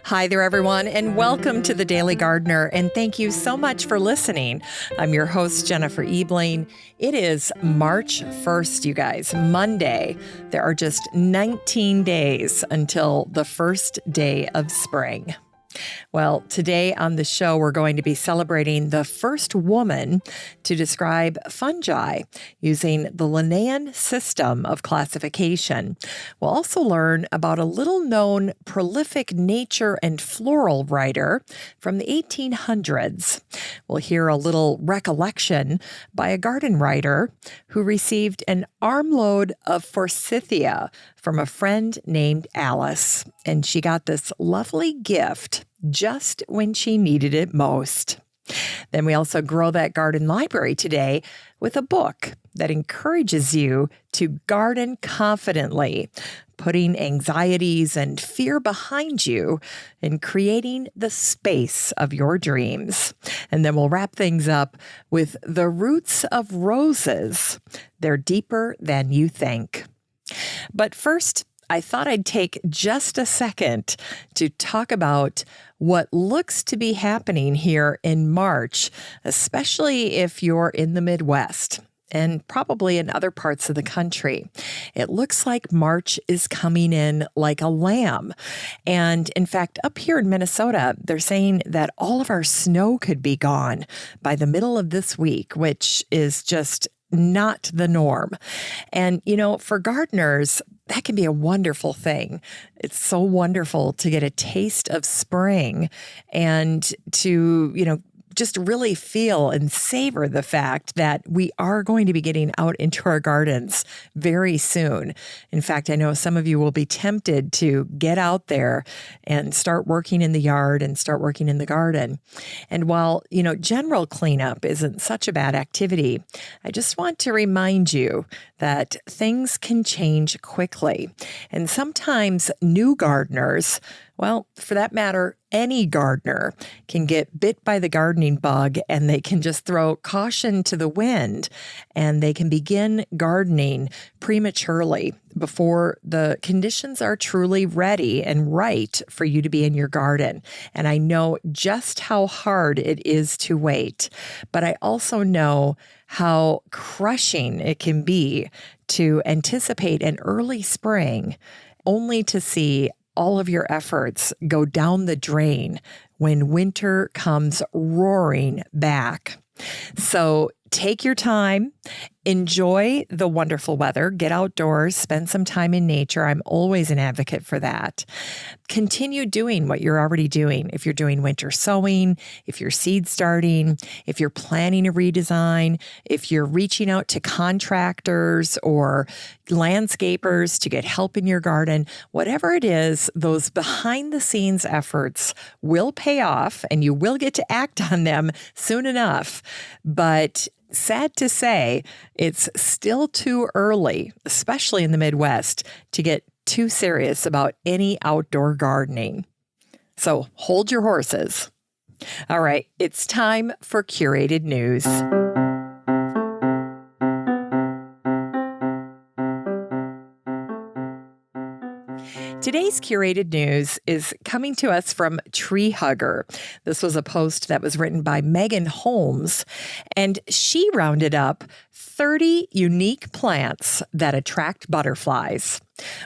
Hi there, everyone, and welcome to The Daily Gardener, and thank you so much for listening. I'm your host, Jennifer Ebling. It is March 1st, you guys, Monday. There are just 19 days until the first day of spring. Well, today on the show, we're going to be celebrating the first woman to describe fungi using the Linnaean system of classification. We'll also learn about a little-known prolific nature and floral writer from the 1800s. We'll hear a little recollection by a garden writer who received an armload of forsythia from a friend named Alice, and she got this lovely gift just when she needed it most. Then we also grow that garden library today with a book that encourages you to garden confidently, putting anxieties and fear behind you and creating the space of your dreams. And then we'll wrap things up with The Roots of Roses. They're deeper than you think. But first, I thought I'd take just a second to talk about what looks to be happening here in March, especially if you're in the Midwest and probably in other parts of the country. It looks like March is coming in like a lamb. And in fact, up here in Minnesota, they're saying that all of our snow could be gone by the middle of this week, which is just not the norm. And, for gardeners, that can be a wonderful thing. It's so wonderful to get a taste of spring and to, just really feel and savor the fact that we are going to be getting out into our gardens very soon. In fact, I know some of you will be tempted to get out there and start working in the yard and start working in the garden. And while, general cleanup isn't such a bad activity, I just want to remind you that things can change quickly. And sometimes new gardeners, well, for that matter, any gardener can get bit by the gardening bug and they can just throw caution to the wind and they can begin gardening prematurely before the conditions are truly ready and right for you to be in your garden. And I know just how hard it is to wait, but I also know how crushing it can be to anticipate an early spring only to see all of your efforts go down the drain when winter comes roaring back. So take your time, enjoy the wonderful weather, get outdoors, spend some time in nature. I'm always an advocate for that. Continue doing what you're already doing. If you're doing winter sowing, if you're seed starting, if you're planning a redesign, if you're reaching out to contractors or landscapers to get help in your garden, whatever it is, those behind the scenes efforts will pay off and you will get to act on them soon enough. But sad to say, it's still too early, especially in the Midwest, to get too serious about any outdoor gardening. So hold your horses. All right, it's time for curated news. Today's curated news is coming to us from Tree Hugger. This was a post that was written by Megan Holmes, and she rounded up 30 unique plants that attract butterflies.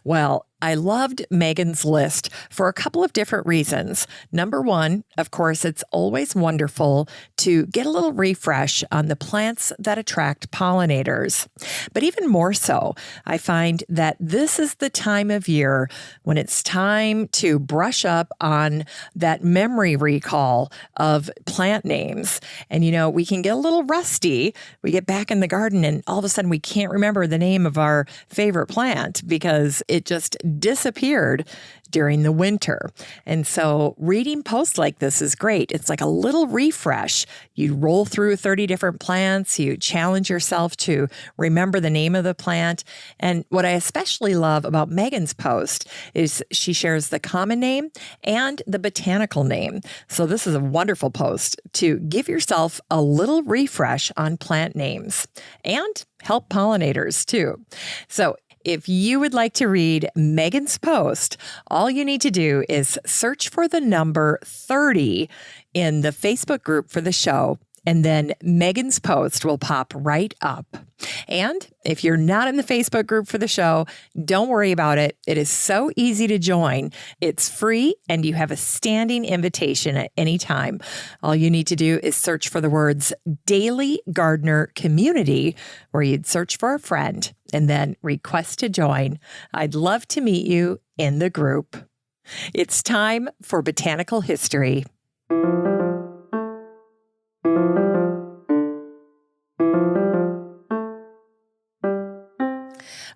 Well, I loved Megan's list for a couple of different reasons. Number one, of course, it's always wonderful to get a little refresh on the plants that attract pollinators. But even more so, I find that this is the time of year when it's time to brush up on that memory recall of plant names. And, we can get a little rusty. We get back in the garden and all of a sudden we can't remember the name of our favorite plant because it just disappeared during the winter. And so reading posts like this is great. It's like a little refresh. You roll through 30 different plants. You challenge yourself to remember the name of the plant. And what I especially love about Megan's post is she shares the common name and the botanical name. So this is a wonderful post to give yourself a little refresh on plant names and help pollinators too. So If you would like to read Megan's post, all you need to do is search for the number 30 in the Facebook group for the show, and then Megan's post will pop right up. And if you're not in the Facebook group for the show, don't worry about it. It is so easy to join. It's free, and you have a standing invitation at any time. All you need to do is search for the words Daily Gardener Community, where you'd search for a friend, and then request to join. I'd love to meet you in the group. It's time for Botanical History.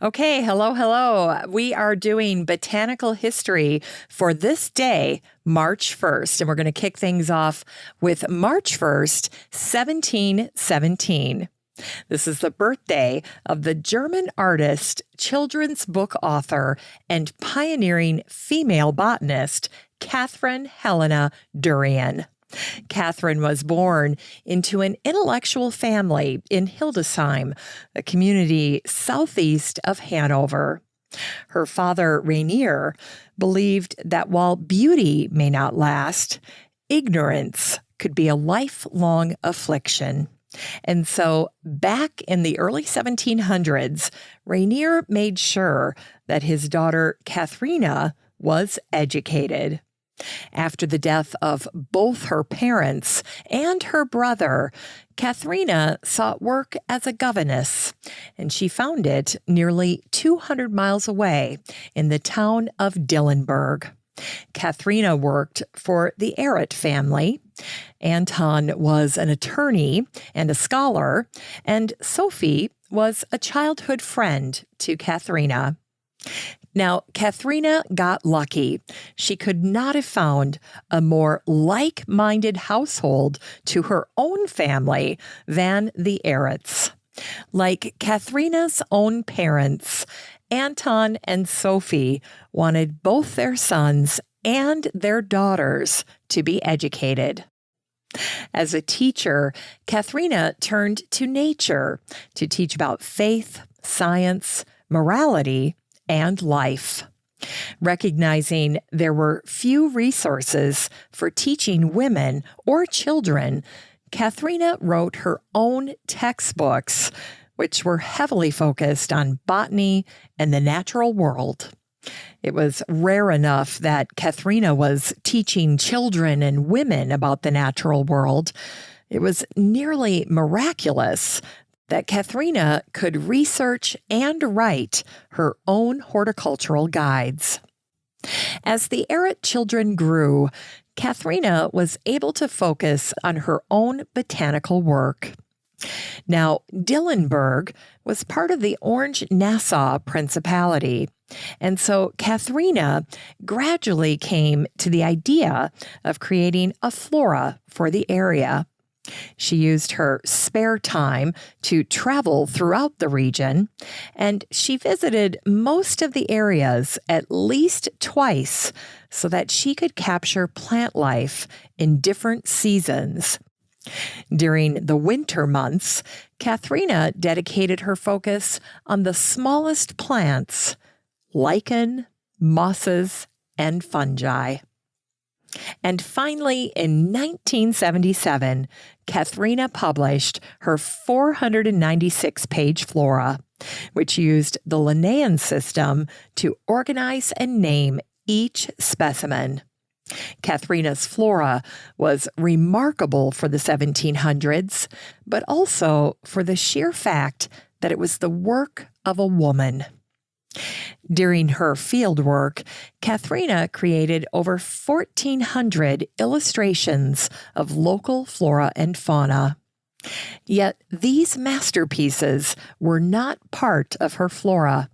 Okay, hello. We are doing botanical history for this day, March 1st, and we're going to kick things off with March 1st, 1717. This is the birthday of the German artist, children's book author, and pioneering female botanist, Catharina Helena Dörrien. Catherine was born into an intellectual family in Hildesheim, a community southeast of Hanover. Her father, Rainier, believed that while beauty may not last, ignorance could be a lifelong affliction. And so back in the early 1700s, Rainier made sure that his daughter, Catharina, was educated. After the death of both her parents and her brother, Catharina sought work as a governess, and she found it nearly 200 miles away in the town of Dillenburg. Catharina worked for the Errett family. Anton was an attorney and a scholar, and Sophie was a childhood friend to Catharina. Now, Catharina got lucky. She could not have found a more like-minded household to her own family than the Erretts. Like Catharina's own parents, Anton and Sophie wanted both their sons and their daughters to be educated. As a teacher, Catharina turned to nature to teach about faith, science, morality, and life. Recognizing there were few resources for teaching women or children, Catharina wrote her own textbooks, which were heavily focused on botany and the natural world. It was rare enough that Catharina was teaching children and women about the natural world. It was nearly miraculous that Catharina could research and write her own horticultural guides. As the Errett children grew, Catharina was able to focus on her own botanical work. Now, Dillenburg was part of the Orange-Nassau Principality, and so Catharina gradually came to the idea of creating a flora for the area. She used her spare time to travel throughout the region, and she visited most of the areas at least twice so that she could capture plant life in different seasons. During the winter months, Catharina dedicated her focus on the smallest plants, lichen, mosses, and fungi. And finally, in 1977, Catharina published her 496-page flora, which used the Linnaean system to organize and name each specimen. Catharina's flora was remarkable for the 1700s, but also for the sheer fact that it was the work of a woman. During her fieldwork, Catharina created over 1,400 illustrations of local flora and fauna. Yet these masterpieces were not part of her flora.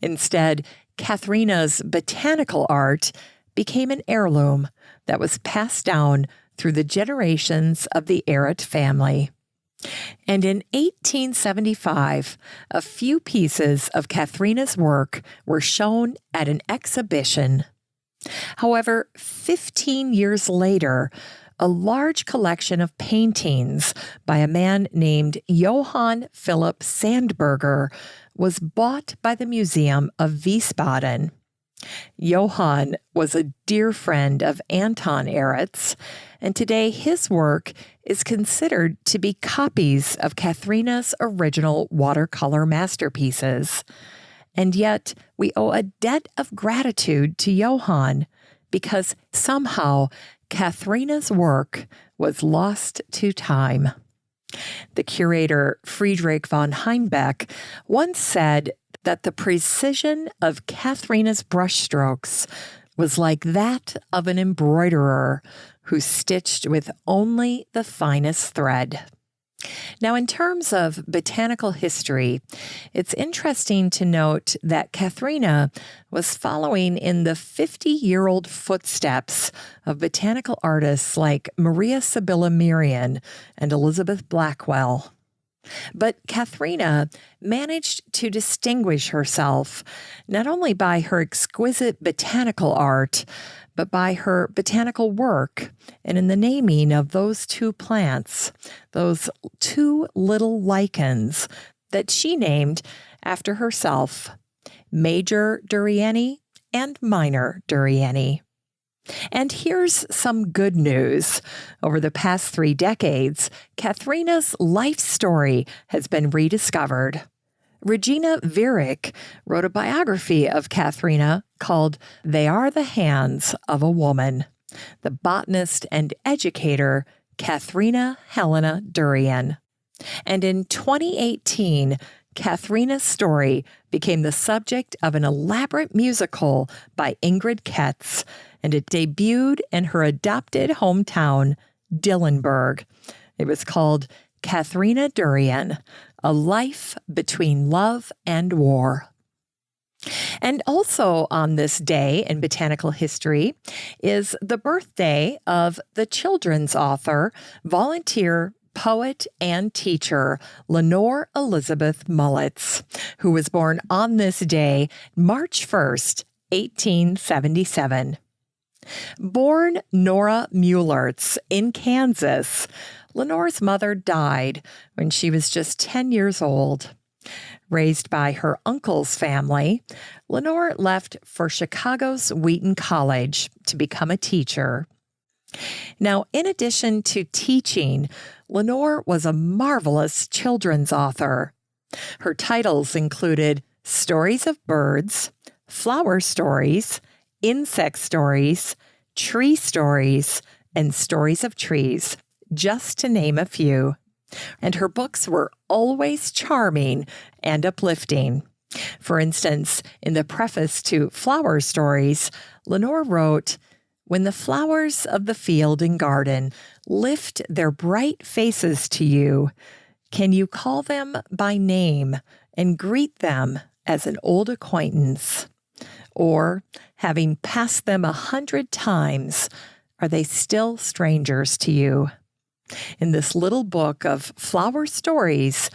Instead, Catharina's botanical art became an heirloom that was passed down through the generations of the Errett family. And in 1875, a few pieces of Catharina's work were shown at an exhibition. However, 15 years later, a large collection of paintings by a man named Johann Philipp Sandberger was bought by the Museum of Wiesbaden. Johann was a dear friend of Anton Eretz, and today his work is considered to be copies of Catharina's original watercolor masterpieces. And yet we owe a debt of gratitude to Johann because somehow Catharina's work was lost to time. The curator Friedrich von Heinbeck once said that the precision of Catharina's brushstrokes was like that of an embroiderer who stitched with only the finest thread. Now, in terms of botanical history, it's interesting to note that Catharina was following in the 50-year-old footsteps of botanical artists like Maria Sibylla Merian and Elizabeth Blackwell. But Catharina managed to distinguish herself not only by her exquisite botanical art, but by her botanical work and in the naming of those two plants, those two little lichens that she named after herself, Major Dörrieni and Minor Dörrieni. And here's some good news. Over the past 3 decades, Catharina's life story has been rediscovered. Regina Viereck wrote a biography of Catharina called They Are the Hands of a Woman. The botanist and educator, Catharina Helena Dörrien. And in 2018, Catharina's story became the subject of an elaborate musical by Ingrid Ketz, and it debuted in her adopted hometown, Dillenburg. It was called Catharina Dörrien, A Life Between Love and War. And also on this day in botanical history is the birthday of the children's author, volunteer, poet, and teacher, Lenore Elizabeth Mulets, who was born on this day, March 1st, 1877. Born Nora Mulets in Kansas, Lenore's mother died when she was just 10 years old. Raised by her uncle's family, Lenore left for Chicago's Wheaton College to become a teacher. Now, in addition to teaching, Lenore was a marvelous children's author. Her titles included Stories of Birds, Flower Stories, Insect Stories, Tree Stories, and Stories of Trees, just to name a few. And her books were always charming and uplifting. For instance, in the preface to Flower Stories, Lenore wrote, "When the flowers of the field and garden lift their bright faces to you, can you call them by name and greet them as an old acquaintance? Or, having passed them 100 times, are they still strangers to you?" In this little book of flower stories,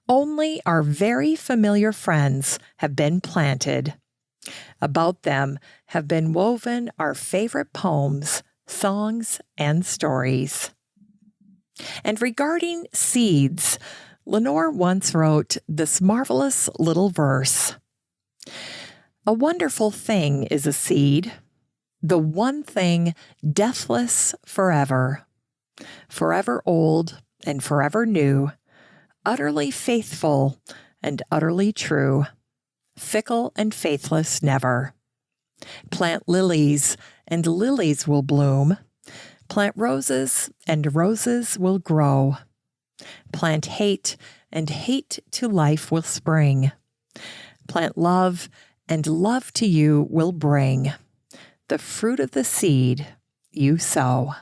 only our very familiar friends have been planted. About them have been woven our favorite poems, songs, and stories. And regarding seeds, Lenore once wrote this marvelous little verse. "A wonderful thing is a seed, the one thing deathless forever, forever old and forever new, utterly faithful and utterly true, fickle and faithless never. Plant lilies, and lilies will bloom. Plant roses, and roses will grow. Plant hate, and hate to life will spring. Plant love, and love to you will bring the fruit of the seed you sow."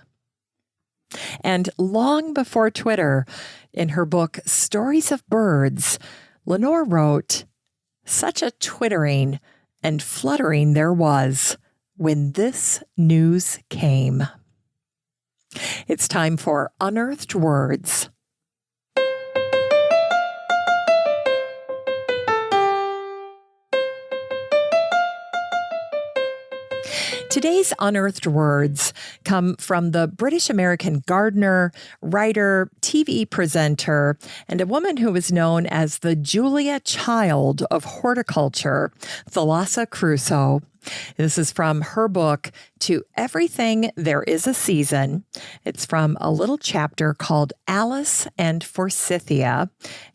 And long before Twitter, in her book Stories of Birds, Lenore wrote, "Such a twittering and fluttering there was when this news came." It's time for Unearthed Words. Today's unearthed words come from the British American gardener, writer, TV presenter, and a woman who was known as the Julia Child of horticulture, Thalassa Crusoe. This is from her book, To Everything There Is a Season. It's from a little chapter called Alice and Forsythia.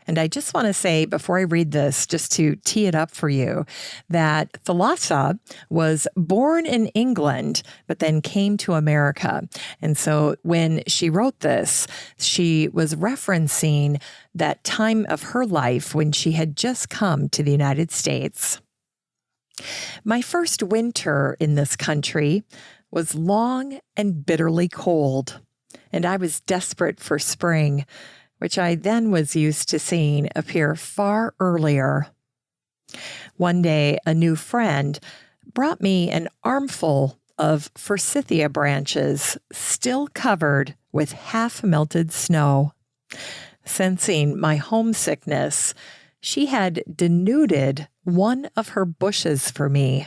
And I just want to say, before I read this, just to tee it up for you, that Thalassa was born in England, but then came to America. And so when she wrote this, she was referencing that time of her life when she had just come to the United States. My first winter in this country was long and bitterly cold, and I was desperate for spring, which I then was used to seeing appear far earlier. One day, a new friend brought me an armful of forsythia branches still covered with half-melted snow. Sensing my homesickness, she had denuded one of her bushes for me.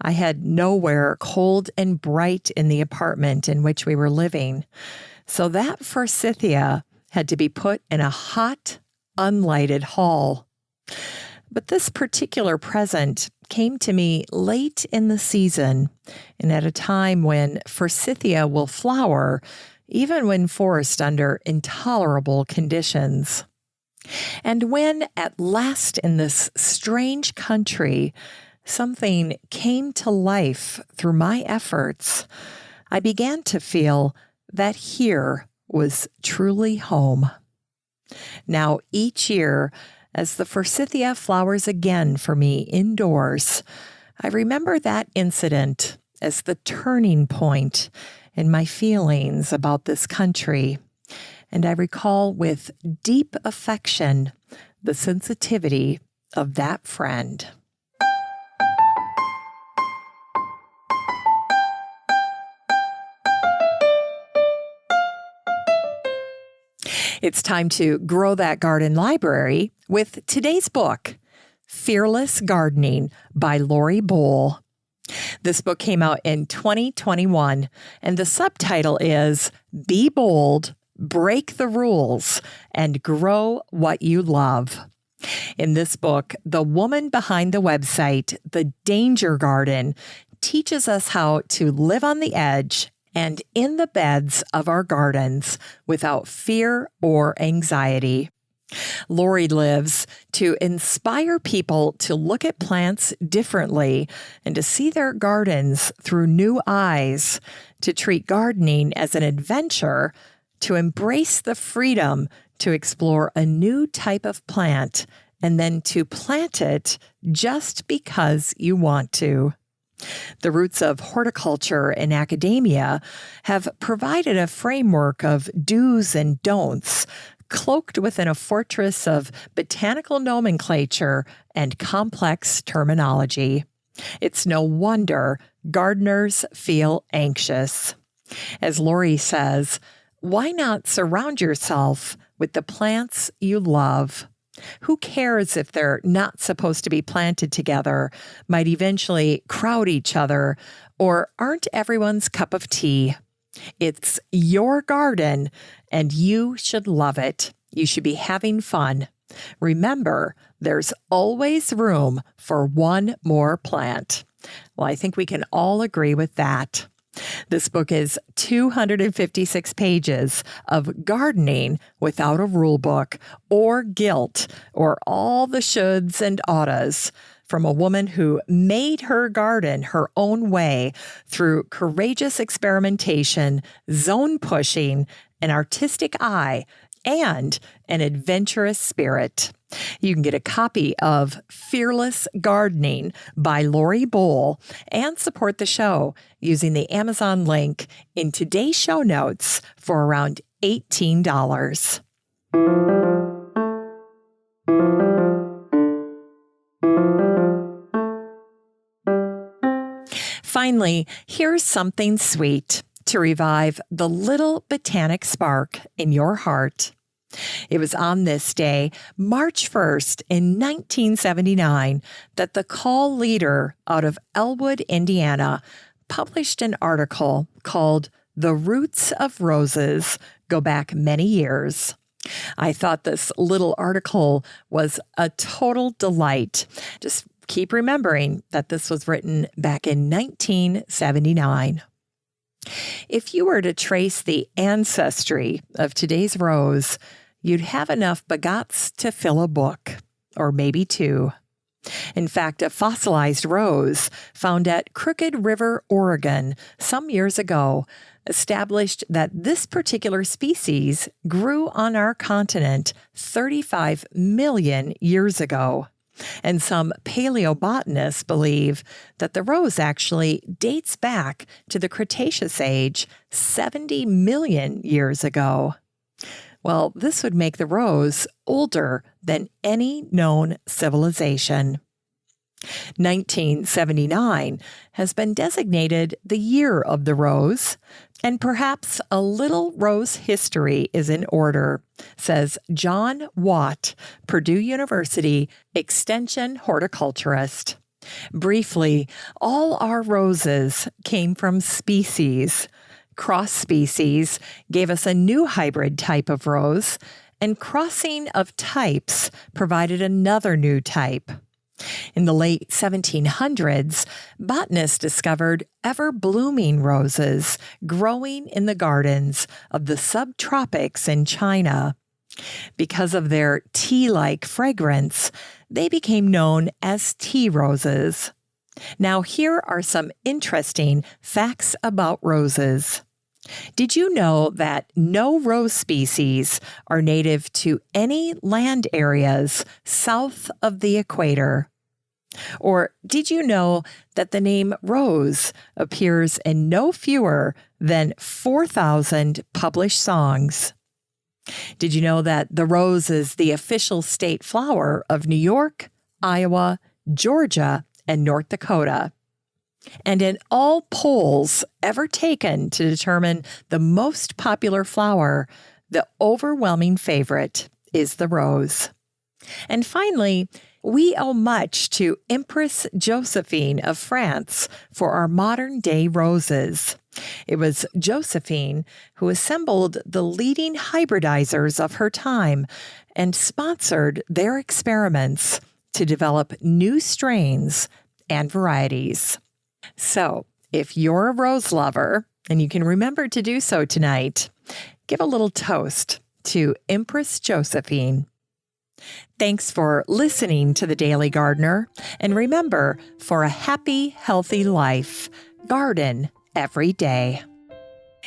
I had nowhere cold and bright in the apartment in which we were living, so that forsythia had to be put in a hot, unlighted hall. But this particular present came to me late in the season and at a time when forsythia will flower, even when forced under intolerable conditions. And when, at last in this strange country, something came to life through my efforts, I began to feel that here was truly home. Now, each year, as the forsythia flowers again for me indoors, I remember that incident as the turning point in my feelings about this country. And I recall with deep affection the sensitivity of that friend. It's time to grow that garden library with today's book, Fearless Gardening by Lori Bohl. This book came out in 2021, and the subtitle is Be Bold, Break the Rules, and Grow What You Love. In this book, the woman behind the website, The Danger Garden, teaches us how to live on the edge and in the beds of our gardens without fear or anxiety. Lori lives to inspire people to look at plants differently and to see their gardens through new eyes, to treat gardening as an adventure, to embrace the freedom to explore a new type of plant, and then to plant it just because you want to. The roots of horticulture and academia have provided a framework of do's and don'ts, cloaked within a fortress of botanical nomenclature and complex terminology. It's no wonder gardeners feel anxious. As Lori says, why not surround yourself with the plants you love? Who cares if they're not supposed to be planted together, might eventually crowd each other, or aren't everyone's cup of tea? It's your garden, and you should love it. You should be having fun. Remember, there's always room for one more plant. Well, I think we can all agree with that. This book is 256 pages of gardening without a rule book or guilt or all the shoulds and oughtas, from a woman who made her garden her own way through courageous experimentation, zone pushing, an artistic eye, and an adventurous spirit. You can get a copy of Fearless Gardening by Lori Bohl and support the show using the Amazon link in today's show notes for around $18. Finally, here's something sweet to revive the little botanic spark in your heart. It was on this day, March 1st in 1979, that the call leader out of Elwood, Indiana, published an article called "The Roots of Roses Go Back Many Years." I thought this little article was a total delight. Just keep remembering that this was written back in 1979. If you were to trace the ancestry of today's rose, you'd have enough bagots to fill a book, or maybe two. In fact, a fossilized rose found at Crooked River, Oregon, some years ago, established that this particular species grew on our continent 35 million years ago. And some paleobotanists believe that the rose actually dates back to the Cretaceous age 70 million years ago. Well, this would make the rose older than any known civilization. 1979 has been designated the year of the rose, and perhaps a little rose history is in order, says John Watt, Purdue University extension horticulturist. Briefly, all our roses came from species. Cross species gave us a new hybrid type of rose, and crossing of types provided another new type. In the late 1700s, botanists discovered ever-blooming roses growing in the gardens of the subtropics in China. Because of their tea-like fragrance, they became known as tea roses. Now, here are some interesting facts about roses. Did you know that no rose species are native to any land areas south of the equator? Or did you know that the name rose appears in no fewer than 4,000 published songs? Did you know that the rose is the official state flower of New York, Iowa, Georgia, and North Dakota? And in all polls ever taken to determine the most popular flower, the overwhelming favorite is the rose. And finally, we owe much to Empress Josephine of France for our modern-day roses. It was Josephine who assembled the leading hybridizers of her time and sponsored their experiments to develop new strains and varieties. So, if you're a rose lover, and you can remember to do so tonight, give a little toast to Empress Josephine. Thanks for listening to The Daily Gardener, and remember, for a happy, healthy life, garden every day.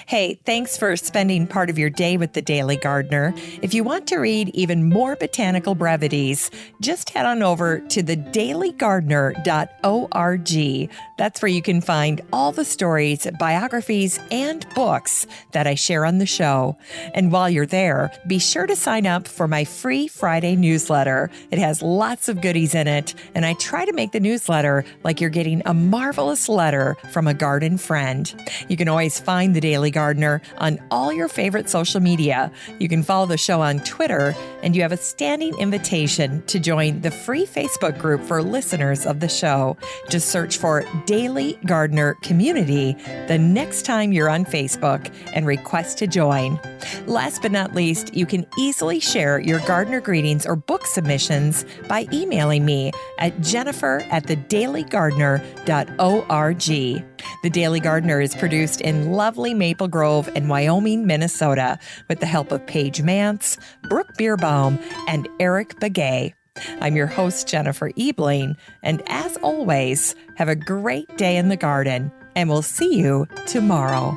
Hey, thanks for spending part of your day with The Daily Gardener. If you want to read even more botanical brevities, just head on over to thedailygardener.org. That's where you can find all the stories, biographies, and books that I share on the show. And while you're there, be sure to sign up for my free Friday newsletter. It has lots of goodies in it, and I try to make the newsletter like you're getting a marvelous letter from a garden friend. You can always find The Daily Gardener on all your favorite social media. You can follow the show on Twitter, and you have a standing invitation to join the free Facebook group for listeners of the show. Just search for Daily Gardener Community the next time you're on Facebook and request to join. Last but not least, you can easily share your gardener greetings or book submissions by emailing me at jennifer@thedailygardener.org. The Daily Gardener is produced in lovely Maple Grove in Wyoming, Minnesota, with the help of Paige Mance, Brooke Bierbaum, and Eric Begay. I'm your host, Jennifer Ebling, and as always, have a great day in the garden, and we'll see you tomorrow.